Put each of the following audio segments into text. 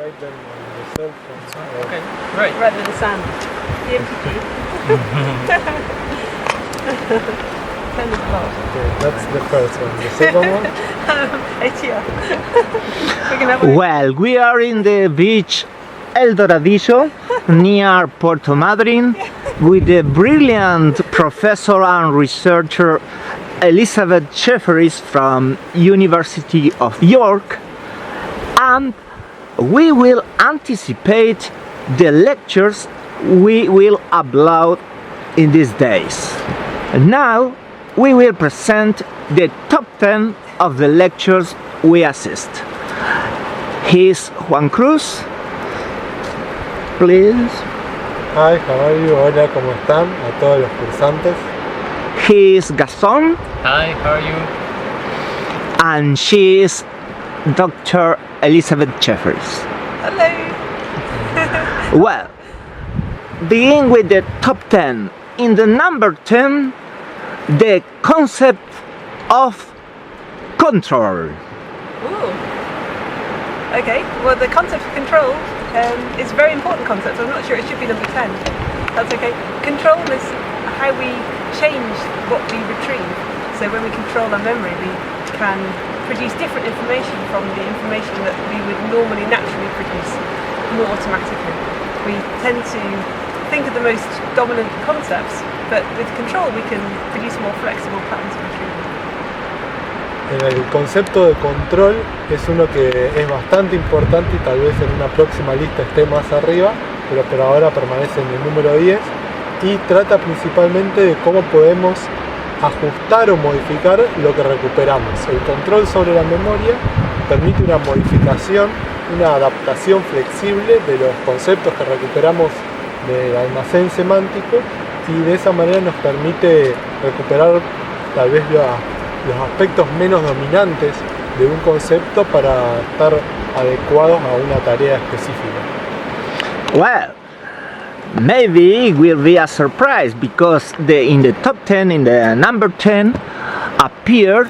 write them on the cell phone. Okay, great. Rather than sand. PMTG. Sand is lost. Okay, that's the first one. The second one? Etia. We can have a Well, we are in the beach El Doradillo near Puerto Madryn with the brilliant professor and researcher Elizabeth Jefferies from University of York, and we will anticipate the lectures we will upload in these days. Now we will present the top 10 of the lectures we assist. Here's Juan Cruz. Please. Hi, how are you? Hola, ¿cómo están? A todos los cursantes. Here's Gaston. Hi, how are you? And she is Dr. Elizabeth Jefferies. hello. Well, begin with the top 10. In the number 10, the concept of control. Ooh. Okay, well the concept of control is a very important concept, so I'm not sure it should be number 10. That's okay. Control is how we change what we retrieve. So when we control our memory, we can produce different information from the information that we would normally naturally produce more automatically. We tend to think of the most dominant concepts, but with control we can produce more flexible patterns of retrieval. El concepto de control es uno que es bastante importante y tal vez en una próxima lista esté más arriba, pero por ahora permanece en el número 10 y trata principalmente de cómo podemos ajustar o modificar lo que recuperamos. El control sobre la memoria permite una modificación, una adaptación flexible de los conceptos que recuperamos del almacén semántico y de esa manera nos permite recuperar tal vez los aspectos menos dominantes de un concepto para estar adecuados a una tarea específica. Well, maybe it will be a surprise because in the top 10, in the number 10, appeared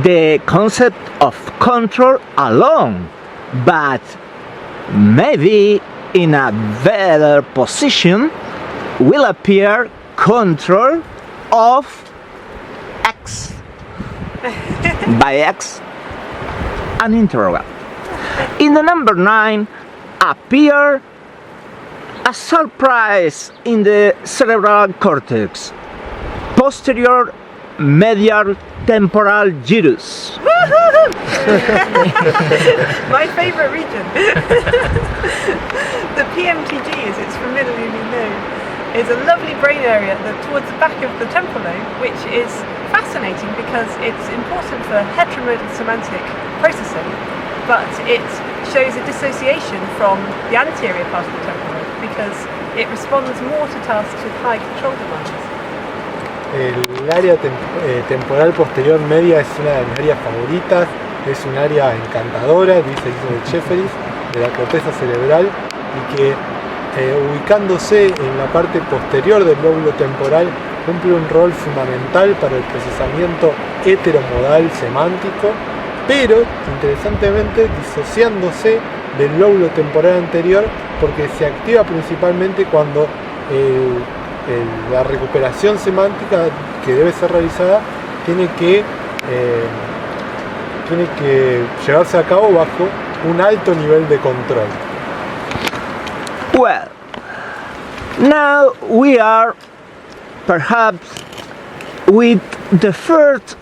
the concept of control alone, but maybe in a better position will appear control of X by X an interval. In the number 9 appear a surprise in the cerebral cortex, posterior medial temporal gyrus. My favourite region. The PMTG, as it's familiarly known, is a lovely brain area towards the back of the temporal lobe, which is fascinating because it's important for heteromodal semantic processing, but it shows a dissociation from the anterior part of the temporal lobe because it responds more to tasks with high control demands. El área temporal posterior media es una de mis áreas favoritas, es un área encantadora, dice Elizabeth Jefferies, de la corteza cerebral y que ubicándose en la parte posterior del lóbulo temporal cumple un rol fundamental para el procesamiento heteromodal semántico, pero interesantemente disociándose del lóbulo temporal anterior porque se activa principalmente cuando la recuperación semántica que debe ser realizada tiene que llevarse a cabo bajo un alto nivel de control. Well, now we are perhaps with the first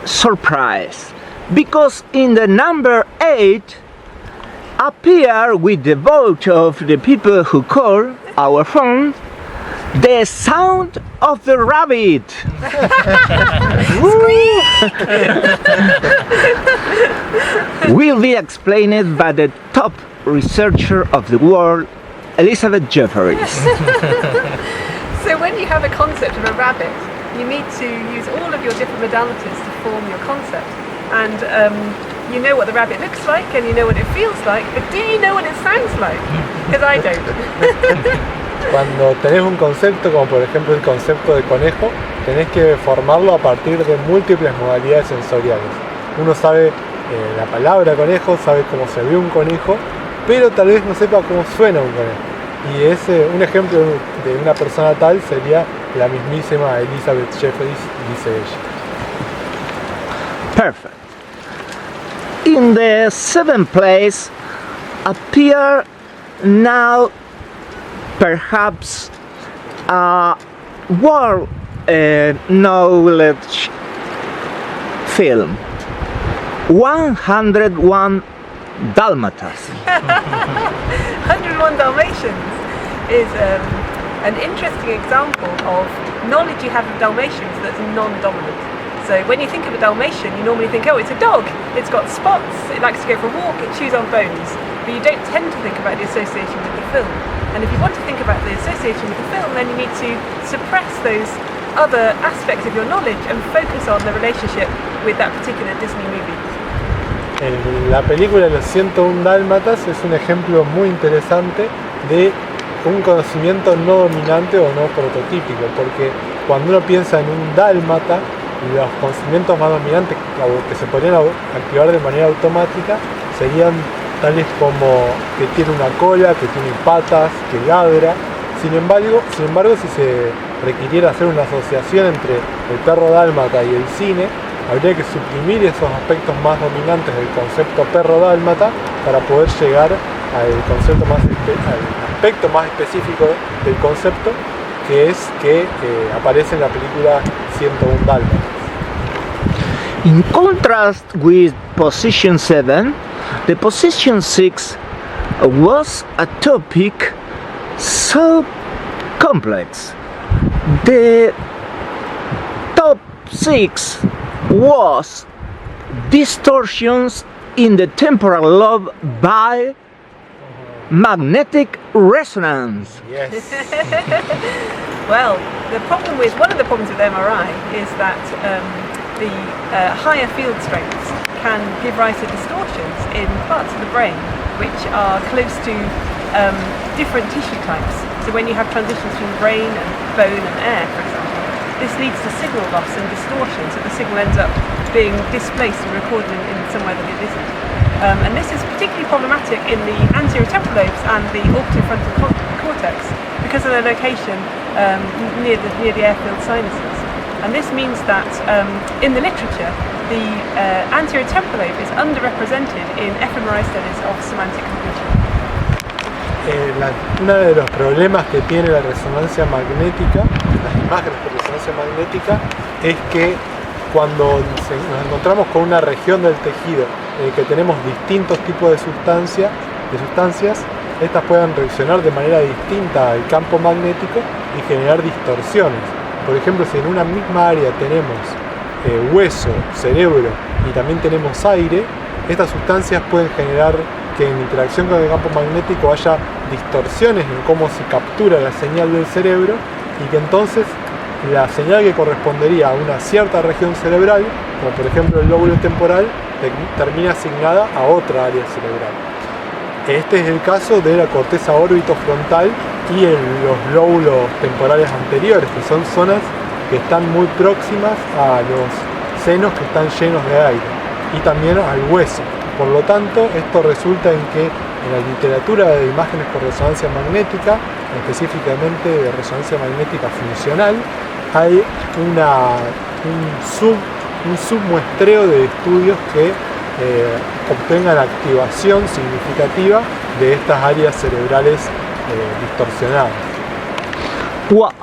surprise, because in the number 8 appear with the vote of the people who call our phone the sound of the rabbit. Will be explained by the top researcher of the world, Elizabeth Jefferies. So when you have a concept of a rabbit, you need to use all of your different modalities to form your concept. And you know what the rabbit looks like and you know what it feels like, but do you know what it sounds like? Because I don't. Cuando tenés un concepto, como por ejemplo el concepto de conejo, tenés que formarlo a partir de múltiples modalidades sensoriales. Uno sabe la palabra conejo, sabe cómo se ve un conejo, pero tal vez no sepa cómo suena un conejo. Y un ejemplo de una persona tal sería la mismísima Elizabeth Jeffries, dice ella. Perfect. In the seventh place appear now perhaps a world knowledge film, 101 Dalmatas. 101 Dalmatians is an interesting example of knowledge you have of Dalmatians that's non-dominant. So when you think of a Dalmatian, you normally think, oh, it's a dog, it's got spots, it likes to go for a walk, it chews on bones. But you don't tend to think about the association with the film. And if you want to think about the association with the film, then you need to suppress those other aspects of your knowledge and focus on the relationship with that particular Disney movie. La película Los 101 Dálmatas es un ejemplo muy interesante de un conocimiento no dominante o no prototípico, porque cuando uno piensa en un dálmata, los conocimientos más dominantes que se podrían activar de manera automática serían tales como que tiene una cola, que tiene patas, que ladra. Sin embargo, si se requiriera hacer una asociación entre el perro dálmata y el cine, habría que suprimir esos aspectos más dominantes del concepto perro dálmata para poder llegar al aspecto más específico del concepto, que es que aparece en la película 101 Dálmatas. In contrast with position 7, the position 6 was a topic so complex. The top 6 was distortions in the temporal lobe by magnetic resonance. Yes. Well, one of the problems with MRI is that the higher field strengths can give rise to distortions in parts of the brain which are close to different tissue types. So when you have transitions between brain and bone and air, for example, this leads to signal loss and distortion, so the signal ends up being displaced and recorded in somewhere that it isn't. And this is particularly problematic in the anterior temporal lobes and the orbitofrontal cortex because of their location near the airfield sinuses. And this means that in the literature, the anterior temporal lobe is underrepresented in fMRI studies of semantic cognition. Uno de los problemas que tiene la resonancia magnética, las imágenes de resonancia magnética, es que cuando nos encontramos con una región del tejido en el que tenemos distintos tipos de sustancias, estas pueden reaccionar de manera distinta al campo magnético y generar distorsiones. Por ejemplo, si en una misma área tenemos hueso, cerebro y también tenemos aire, estas sustancias pueden generar que en interacción con el campo magnético haya distorsiones en cómo se captura la señal del cerebro y que entonces la señal que correspondería a una cierta región cerebral, como por ejemplo el lóbulo temporal, termina asignada a otra área cerebral. Este es el caso de la corteza orbitofrontal y los lóbulos temporales anteriores, que son zonas que están muy próximas a los senos que están llenos de aire y también al hueso. Por lo tanto, esto resulta en que en la literatura de imágenes por resonancia magnética, específicamente de resonancia magnética funcional, hay un submuestreo de estudios que obtengan activación significativa de estas áreas cerebrales distorsionadas. Well,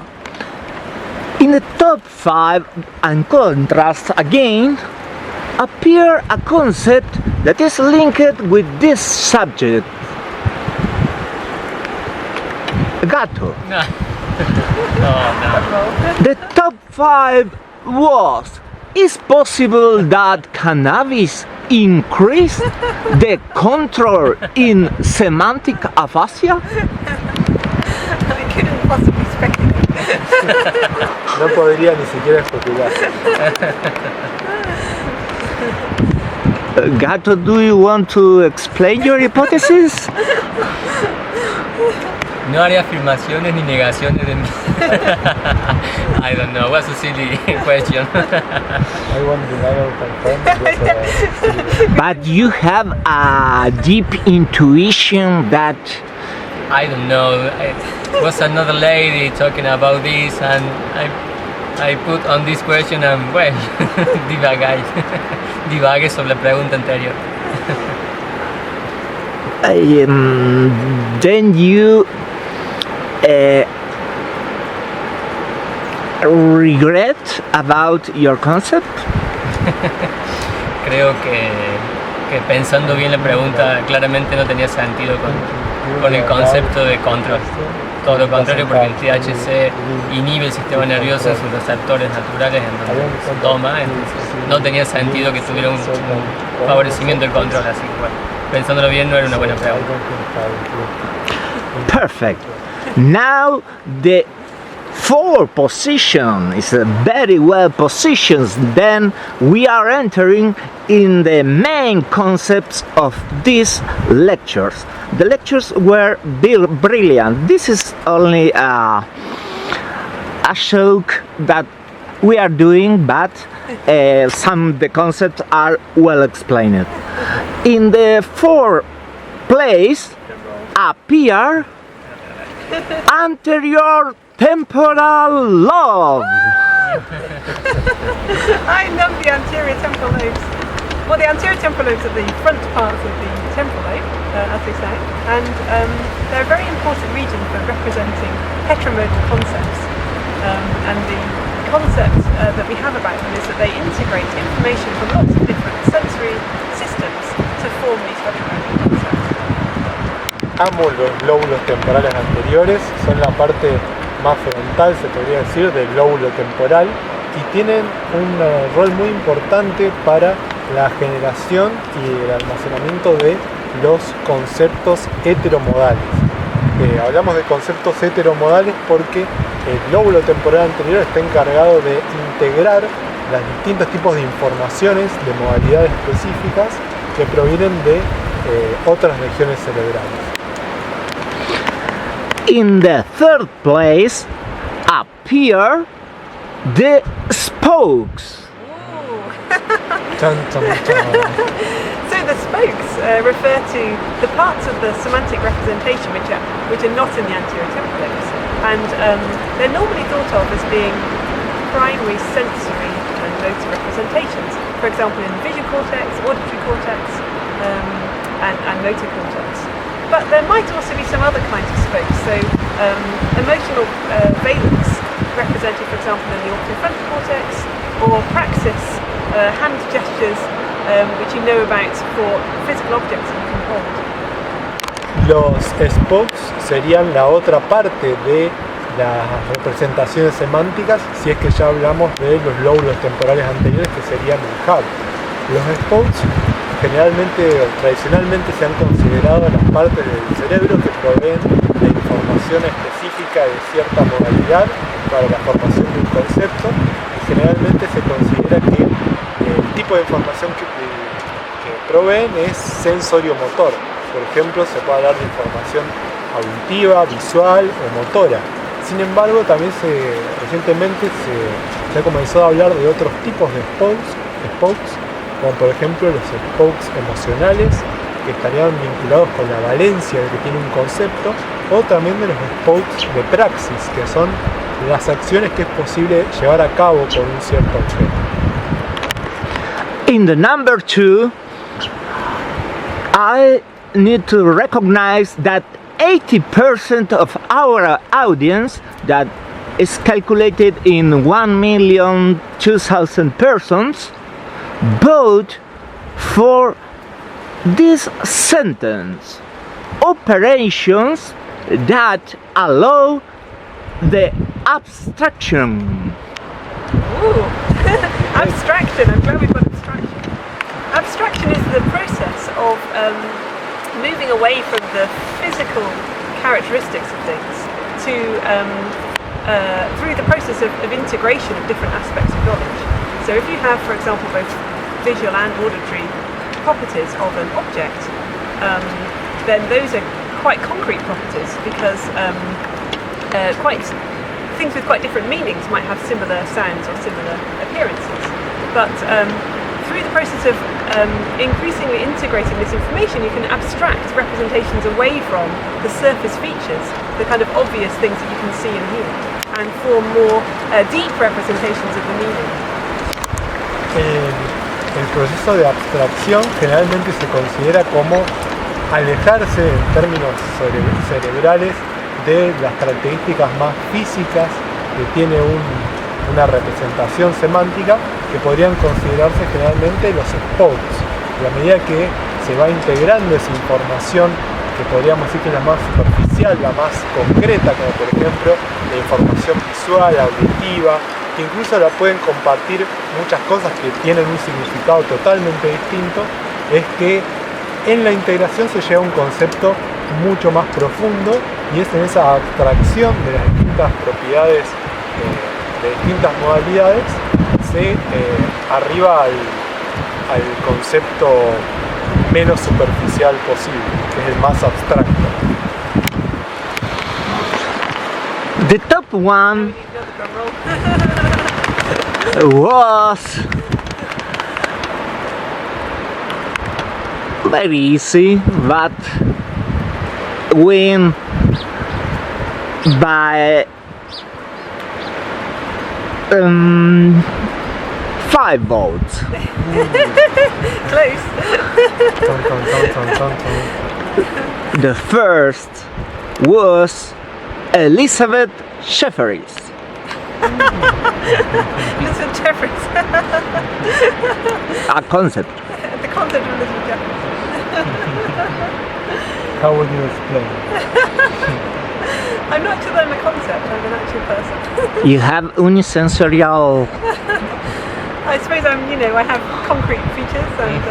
in the top 5, and contrast again, appear a concept that is linked with this subject. Gato. No. Oh, The top 5 was: is possible that cannabis increase the control in semantic aphasia? I couldn't possibly speculate. No podría ni siquiera especular. Gato, do you want to explain your hypothesis? No haré afirmaciones ni negaciones de mí. I don't know. What's a silly question? I want denial confirmed. But you have a deep intuition that I don't know. It was another lady talking about this, and I put on this question and well, divagué sobre la pregunta anterior. then you regret about your concept? Creo que pensando bien la pregunta claramente no tenía sentido con el concepto de control. Todo lo contrario, porque el THC inhibe el sistema nervioso en sus receptores naturales en donde se toma, entonces no tenía sentido que tuviera un favorecimiento del control, así que bueno, pensándolo bien no era una buena pregunta. Perfect. Now the fourth position is very well positioned. Then we are entering in the main concepts of these lectures. The lectures were brilliant. This is only a joke that we are doing, but some of the concepts are well explained. In the fourth place appear anterior temporal lobe. I love the anterior temporal lobes. Well, the anterior temporal lobes are the front parts of the temporal lobe, as they say, and they're a very important region for representing heteromodal concepts. And the concept that we have about them is that they integrate information from lots of different sensory systems to form these heteromodal concepts. Amo los lóbulos temporales anteriores, son la parte más frontal, se podría decir, del lóbulo temporal y tienen un rol muy importante para la generación y el almacenamiento de los conceptos heteromodales. Hablamos de conceptos heteromodales porque el lóbulo temporal anterior está encargado de integrar los distintos tipos de informaciones de modalidades específicas que provienen de otras regiones cerebrales. In the third place appear the spokes. Chan, chan, chan. So the spokes refer to the parts of the semantic representation which are not in the anterior temporal lobes, and they're normally thought of as being primary sensory and motor representations. For example, in the visual cortex, auditory cortex, and motor cortex. But there might also be some other kinds of spokes. So emotional valence, represented, for example, in the orbitofrontal cortex, or praxis, hand gestures, which you know about for physical objects that you can hold. Los spokes serían la otra parte de las representaciones semánticas, si es que ya hablamos de los lóbulos temporales anteriores, que serían el hub. Los spokes generalmente o tradicionalmente se han considerado las partes del cerebro que proveen la información específica de cierta modalidad para la formación de un concepto, y generalmente se considera que el tipo de información que proveen es sensorio-motor. Por ejemplo, se puede hablar de información auditiva, visual o motora. Sin embargo, también recientemente se ha comenzado a hablar de otros tipos de spokes, como por ejemplo los spokes emocionales, que estarían vinculados con la valencia de que tiene un concepto, o también de los spokes de praxis, que son las acciones que es posible llevar a cabo con un cierto objeto. In the number 2, I need to recognize that 80% of our audience, that is calculated in 1,002,000 persons, vote for this sentence: operations that allow the abstraction. Ooh, abstraction. I'm glad we've got abstraction. Abstraction is the process of moving away from the physical characteristics of things to through the process of integration of different aspects of knowledge. So if you have, for example, both visual and auditory properties of an object, then those are quite concrete properties because things with quite different meanings might have similar sounds or similar appearances. But through the process of increasingly integrating this information, you can abstract representations away from the surface features, the kind of obvious things that you can see and hear, and form more deep representations of the meaning. El proceso de abstracción generalmente se considera como alejarse en términos cerebrales de las características más físicas que tiene una representación semántica, que podrían considerarse generalmente los spokes. A la medida que se va integrando esa información, que podríamos decir que es la más superficial, la más concreta, como por ejemplo la información visual, auditiva, que incluso la pueden compartir muchas cosas que tienen un significado totalmente distinto, es que en la integración se llega a un concepto mucho más profundo, y es en esa abstracción de las distintas propiedades de distintas modalidades se arriba al concepto menos superficial posible, que es el más abstracto. The top one was very easy, but win by 5 votes. Close. The first was Elizabeth Jefferies. Elizabeth Jefferies. A concept. The concept of Elizabeth Jefferies. How would you explain? I'm not sure that I'm a concept, I'm an actual person. You have unisensorial. I suppose I have concrete features and,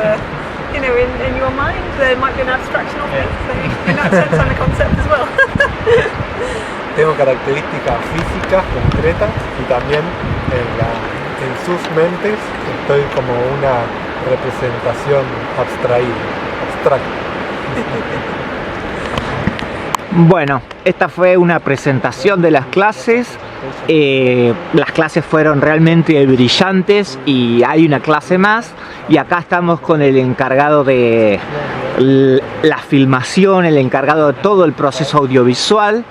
in your mind there might be an abstraction of me, so in that sense I'm a concept as well. Tengo características físicas concretas y también en sus mentes estoy como una representación abstraída, abstracta. Bueno, esta fue una presentación de las clases. Las clases fueron realmente brillantes y hay una clase más, y acá estamos con el encargado de la filmación, el encargado de todo el proceso audiovisual.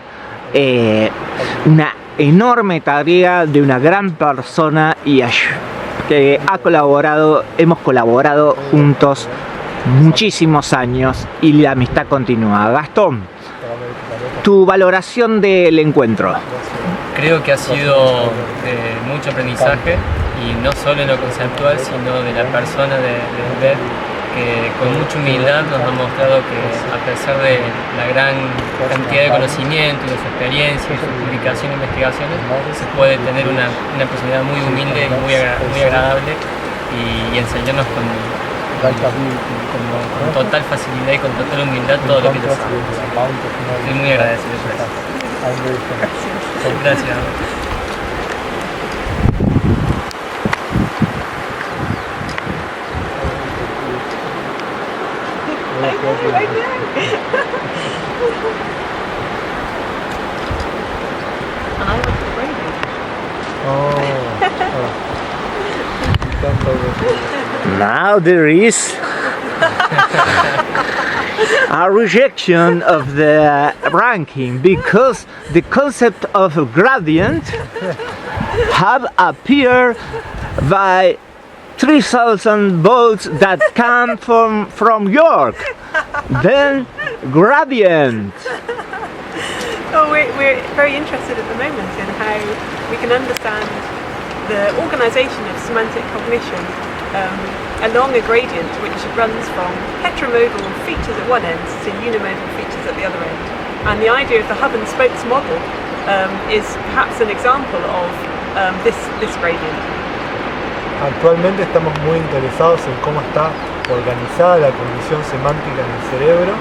Una enorme tarea de una gran persona y que hemos colaborado juntos muchísimos años y la amistad continúa. Gastón, tu valoración del encuentro. Creo que ha sido de mucho aprendizaje, y no solo en lo conceptual, sino de la persona de Beth, que con mucha humildad nos ha mostrado que a pesar de la gran cantidad de conocimiento y de su experiencia y su publicación e investigaciones, se puede tener una personalidad muy humilde y muy agradable, y enseñarnos con total facilidad y con total humildad todo lo que ella sabe. Estoy muy agradecido por eso. Gracias. Now there is a rejection of the ranking because the concept of a gradient have appeared by 3,000 votes that come from York. Then gradient. Oh, we're very interested at the moment in how we can understand the organisation of semantic cognition along a gradient which runs from heteromodal features at one end to unimodal features at the other end. And the idea of the hub and spokes model is perhaps an example of this gradient. Actualmente estamos muy interesados en cómo está organizada la cognición semántica en el cerebro,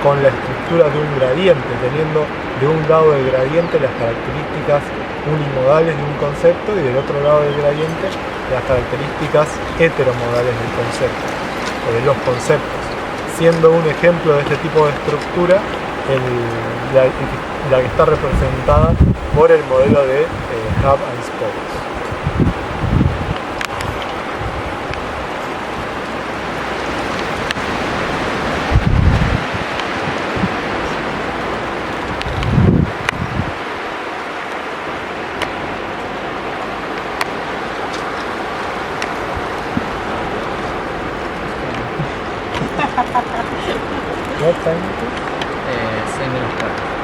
con la estructura de un gradiente, teniendo de un lado del gradiente las características unimodales de un concepto y del otro lado del gradiente las características heteromodales del concepto o de los conceptos. siendo un ejemplo de este tipo de estructura la que está representada por el modelo de Hub and Spokes. What time is it? 6 menos cuarto.